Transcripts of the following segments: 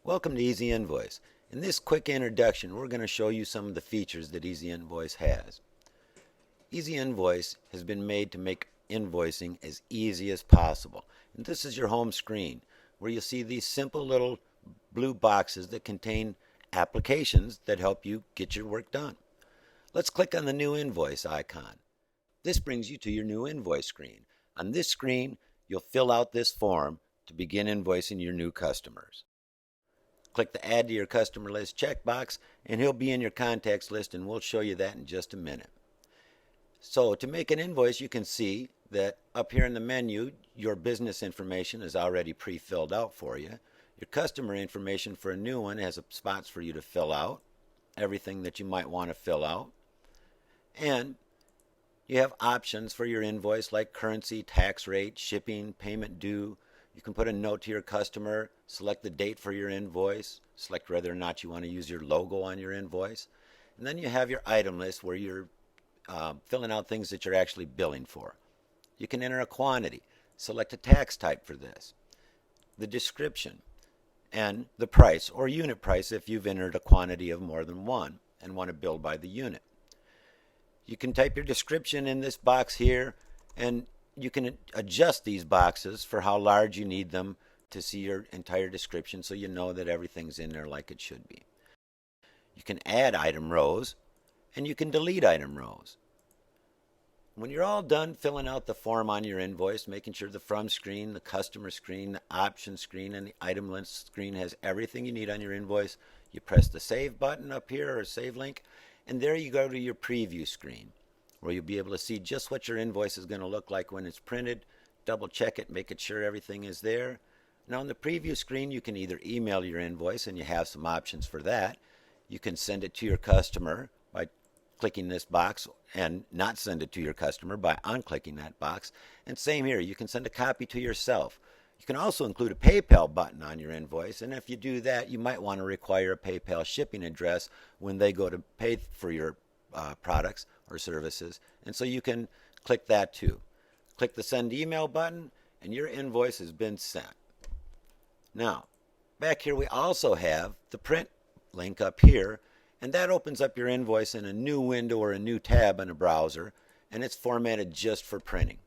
Welcome to ezInvoice. In this quick introduction, we're going to show you some of the features that ezInvoice has. ezInvoice has been made to make invoicing as easy as possible. And this is your home screen where you'll see these simple little blue boxes that contain applications that help you get your work done. Let's click on the new invoice icon. This brings you to your new invoice screen. On this screen, you'll fill out this form to begin invoicing your new customers. Click the Add to Your Customer List checkbox, and he'll be in your contacts list, and we'll show you that in just a minute. So to make an invoice, you can see that up here in the menu, your business information is already pre-filled out for you. Your customer information for a new one has spots for you to fill out, everything that you might want to fill out. And you have options for your invoice like currency, tax rate, shipping, payment due. You can put a note to your customer, select the date for your invoice, select whether or not you want to use your logo on your invoice. And then you have your item list where you're filling out things that you're actually billing for. You can enter a quantity, select a tax type for this, the description, and the price or unit price if you've entered a quantity of more than one and want to bill by the unit. You can type your description in this box here, and you can adjust these boxes for how large you need them to see your entire description so you know that everything's in there like it should be. You can add item rows, and you can delete item rows. When you're all done filling out the form on your invoice, making sure the From screen, the Customer screen, the Option screen, and the Item List screen has everything you need on your invoice, you press the Save button up here or Save link, and there you go to your Preview screen, where you'll be able to see just what your invoice is going to look like when it's printed, double check it, making sure everything is there. Now on the preview screen, you can either email your invoice, and you have some options for that. You can send it to your customer by clicking this box, and not send it to your customer by unclicking that box. And same here, you can send a copy to yourself. You can also include a PayPal button on your invoice, and if you do that, you might want to require a PayPal shipping address when they go to pay for your products or services, and so you can click that too. Click the Send Email button, and your invoice has been sent. Now, back here we also have the Print link up here, and that opens up your invoice in a new window or a new tab in a browser, and it's formatted just for printing.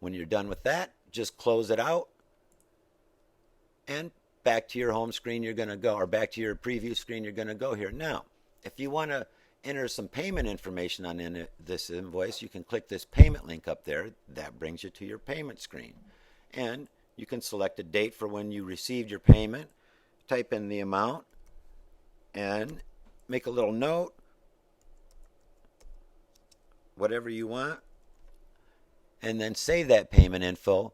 When you're done with that, just close it out, and back to your home screen you're going to go, or back to your preview screen you're going to go here. Now, if you want to enter some payment information on this invoice, you can click this payment link up there. That brings you to your payment screen. And you can select a date for when you received your payment, type in the amount, and make a little note, whatever you want, and then save that payment info,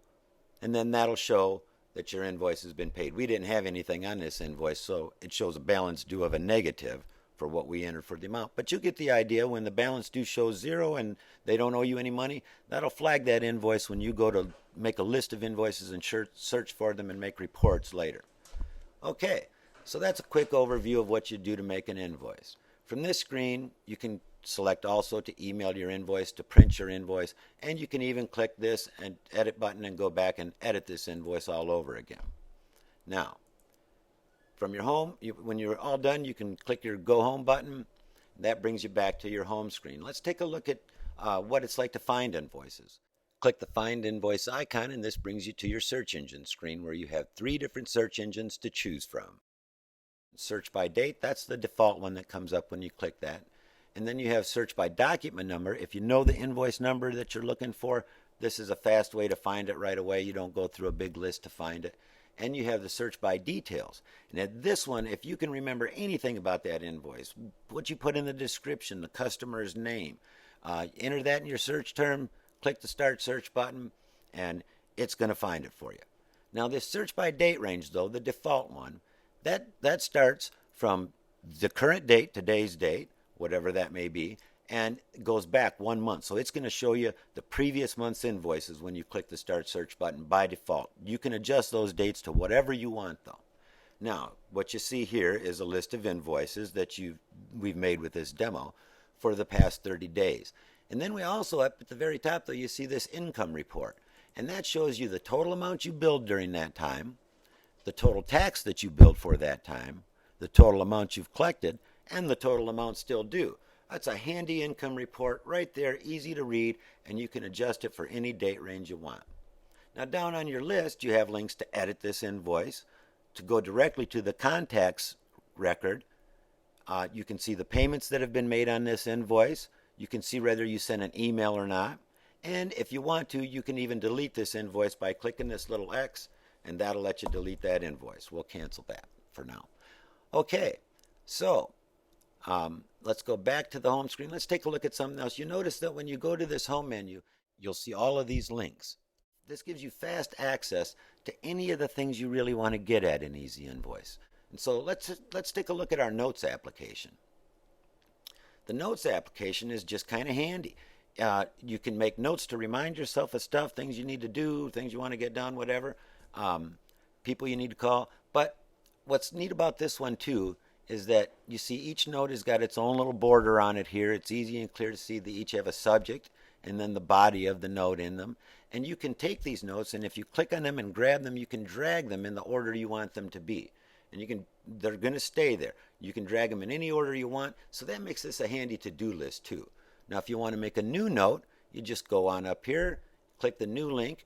and then that'll show that your invoice has been paid. We didn't have anything on this invoice, so it shows a balance due of a negative for what we entered for the amount. But you get the idea. When the balance due shows zero and they don't owe you any money, that'll flag that invoice when you go to make a list of invoices and search for them and make reports later. Okay, so that's a quick overview of what you do to make an invoice. From this screen, you can select also to email your invoice, to print your invoice, and you can even click this and edit button and go back and edit this invoice all over again. Now, from your home, when you're all done, you can click your Go Home button. That brings you back to your home screen. Let's take a look at what it's like to find invoices. Click the Find Invoice icon, and this brings you to your search engine screen where you have 3 different search engines to choose from. Search by date, that's the default one that comes up when you click that. And then you have search by document number. If you know the invoice number that you're looking for, this is a fast way to find it right away. You don't go through a big list to find it. And you have the search by details. And at this one, if you can remember anything about that invoice, what you put in the description, the customer's name, enter that in your search term, click the Start Search button, and it's going to find it for you. Now this search by date range, though, the default one, that starts from the current date, today's date, whatever that may be, and goes back 1 month. So it's going to show you the previous month's invoices when you click the Start Search button by default. You can adjust those dates to whatever you want, though. Now, what you see here is a list of invoices that we've made with this demo for the past 30 days. And then we also, up at the very top, though, you see this income report. And that shows you the total amount you billed during that time, the total tax that you billed for that time, the total amount you've collected, and the total amount still due. That's a handy income report right there, easy to read, and you can adjust it for any date range you want. Now down on your list, you have links to edit this invoice, to go directly to the contacts record. You can see the payments that have been made on this invoice. You can see whether you sent an email or not. And if you want to, you can even delete this invoice by clicking this little X, and that'll let you delete that invoice. We'll cancel that for now. Okay, so let's go back to the home screen. Let's take a look at something else. You notice that when you go to this home menu, you'll see all of these links. This gives you fast access to any of the things you really want to get at in ezInvoice. And so let's take a look at our notes application. The notes application is just kind of handy. You can make notes to remind yourself of stuff, things you need to do, things you want to get done, whatever, people you need to call. But what's neat about this one too is that you see each note has got its own little border on it here. It's easy and clear to see they each have a subject and then the body of the note in them. And you can take these notes, and if you click on them and grab them, you can drag them in the order you want them to be. And they're going to stay there. You can drag them in any order you want, so that makes this a handy to-do list too. Now if you want to make a new note, you just go on up here, click the new link,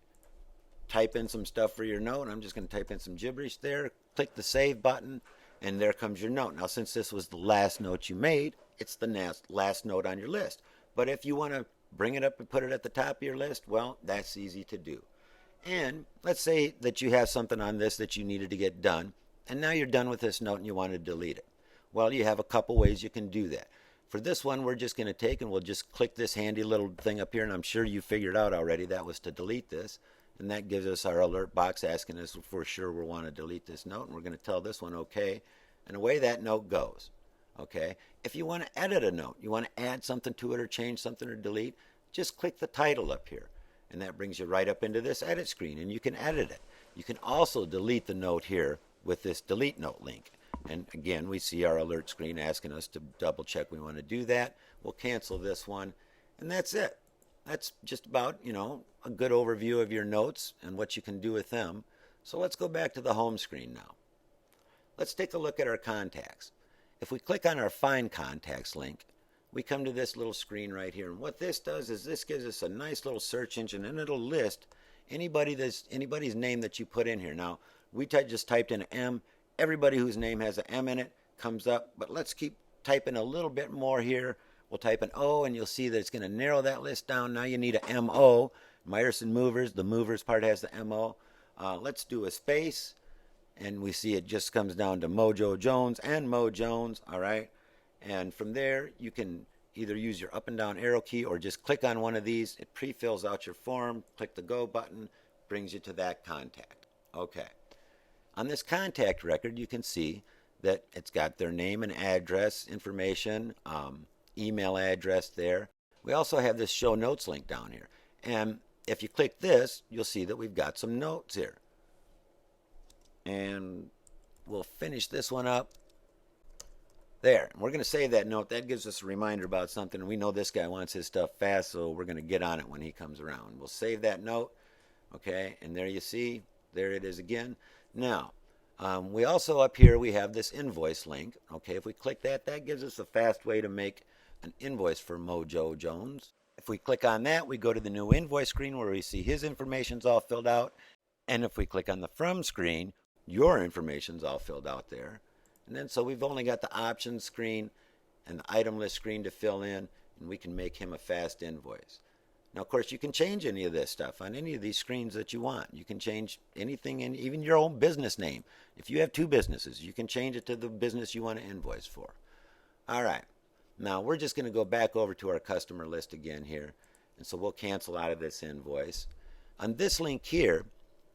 type in some stuff for your note. I'm just going to type in some gibberish there, click the save button, and there comes your note. Now since this was the last note you made, it's the last note on your list. But if you want to bring it up and put it at the top of your list, well, that's easy to do. And let's say that you have something on this that you needed to get done, and now you're done with this note and you want to delete it. Well, you have a couple ways you can do that. For this one, we're just going to take and we'll just click this handy little thing up here, and I'm sure you figured out already that was to delete this. And that gives us our alert box asking us if we're sure we want to delete this note, and we're going to tell this one okay, and away that note goes. Okay, if you want to edit a note, you want to add something to it or change something or delete, just click the title up here, and that brings you right up into this edit screen, and you can edit it. You can also delete the note here with this delete note link, and again we see our alert screen asking us to double check we want to do that. We'll cancel this one, and that's it. That's just about, a good overview of your notes and what you can do with them. So let's go back to the home screen now. Let's take a look at our contacts. If we click on our Find Contacts link, we come to this little screen right here. And what this does is this gives us a nice little search engine, and it'll list anybody's name that you put in here. Now, we just typed in M. Everybody whose name has an M in it comes up, but let's keep typing a little bit more here. We'll type an O, and you'll see that it's going to narrow that list down. Now you need a MO. Myerson Movers, the Movers part has the MO. Let's do a space, and we see it just comes down to Mojo Jones and Mo Jones, all right? And from there, you can either use your up and down arrow key or just click on one of these. It pre-fills out your form. Click the Go button, brings you to that contact. Okay. On this contact record, you can see that it's got their name and address information, email address there. We also have this Show Notes link down here. And if you click this, you'll see that we've got some notes here. And we'll finish this one up. There. We're going to save that note. That gives us a reminder about something. And we know this guy wants his stuff fast, so we're going to get on it when he comes around. We'll save that note. Okay. And there you see. There it is again. Now, we also up here, we have this invoice link. Okay. If we click that, that gives us a fast way to make an invoice for Mojo Jones. If we click on that, we go to the new invoice screen where we see his information's all filled out. And if we click on the From screen, your information's all filled out there. And then so we've only got the options screen and the item list screen to fill in, and we can make him a fast invoice. Now, of course, you can change any of this stuff on any of these screens that you want. You can change anything, and even your own business name. If you have two businesses, you can change it to the business you want to invoice for. All right. Now, we're just going to go back over to our customer list again here. And so we'll cancel out of this invoice. On this link here,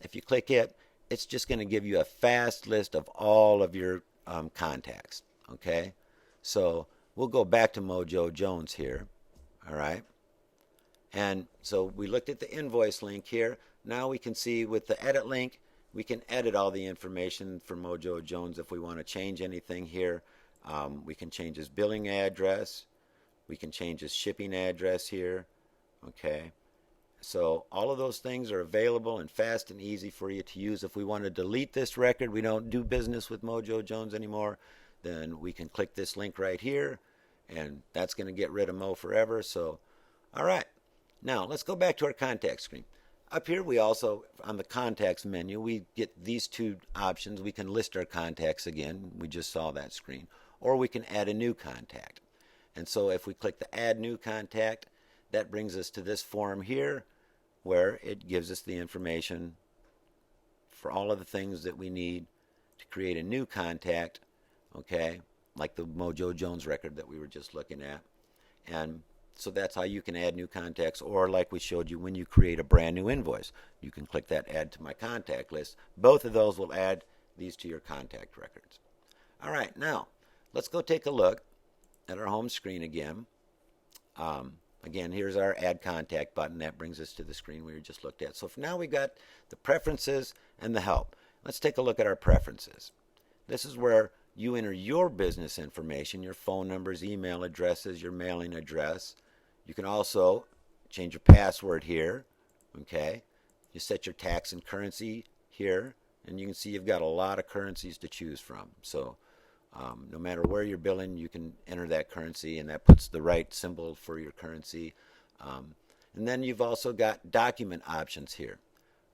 if you click it, it's just going to give you a fast list of all of your contacts. Okay? So we'll go back to Mojo Jones here. All right? And so we looked at the invoice link here. Now we can see with the edit link, we can edit all the information for Mojo Jones if we want to change anything here. We can change his billing address. We can change his shipping address here. Okay. So all of those things are available and fast and easy for you to use. If we want to delete this record, we don't do business with Mojo Jones anymore, then we can click this link right here, and that's going to get rid of Mo forever. So, all right. Now, let's go back to our contact screen. Up here, we also, on the contacts menu, we get these two options. We can list our contacts again. We just saw that screen. Or we can add a new contact. And so if we click the Add New Contact, that brings us to this form here where it gives us the information for all of the things that we need to create a new contact, okay, like the Mojo Jones record that we were just looking at. And so that's how you can add new contacts, or like we showed you when you create a brand new invoice, you can click that Add to My Contact List. Both of those will add these to your contact records. All right, now let's go take a look at our home screen again. Again, here's our Add Contact button. That brings us to the screen we just looked at. So for now we've got the preferences and the help. Let's take a look at our preferences. This is where you enter your business information, your phone numbers, email addresses, your mailing address. You can also change your password here, okay? You set your tax and currency here, and you can see you've got a lot of currencies to choose from. So no matter where you're billing, you can enter that currency, and that puts the right symbol for your currency. And then you've also got document options here,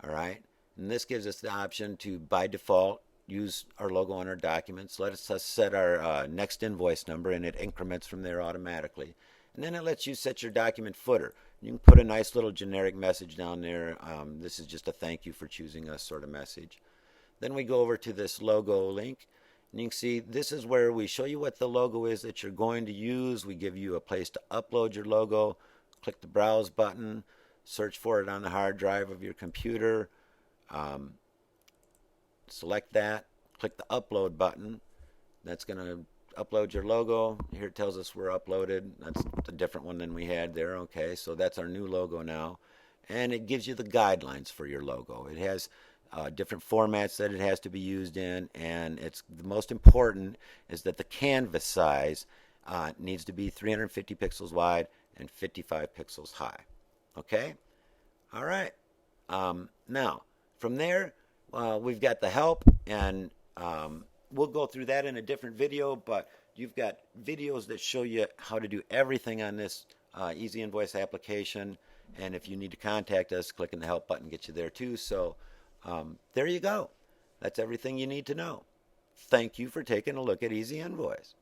all right? And this gives us the option to, by default, use our logo on our documents. Let us set our next invoice number, and it increments from there automatically. And then it lets you set your document footer. You can put a nice little generic message down there. This is just a thank you for choosing us sort of message. Then we go over to this logo link. And you can see this is where we show you what the logo is that you're going to use. We give you a place to upload your logo. Click the Browse button. Search for it on the hard drive of your computer. Select that. Click the Upload button. That's going to upload your logo. Here it tells us we're uploaded. That's a different one than we had there. Okay, so that's our new logo now. And it gives you the guidelines for your logo. It has different formats that it has to be used in, and it's the most important is that the canvas size needs to be 350 pixels wide and 55 pixels high. Okay? All right. Now, from there, we've got the help, and we'll go through that in a different video, but you've got videos that show you how to do everything on this ezInvoice application, and if you need to contact us, clicking the help button gets you there too. So there you go. That's everything you need to know. Thank you for taking a look at ezInvoice.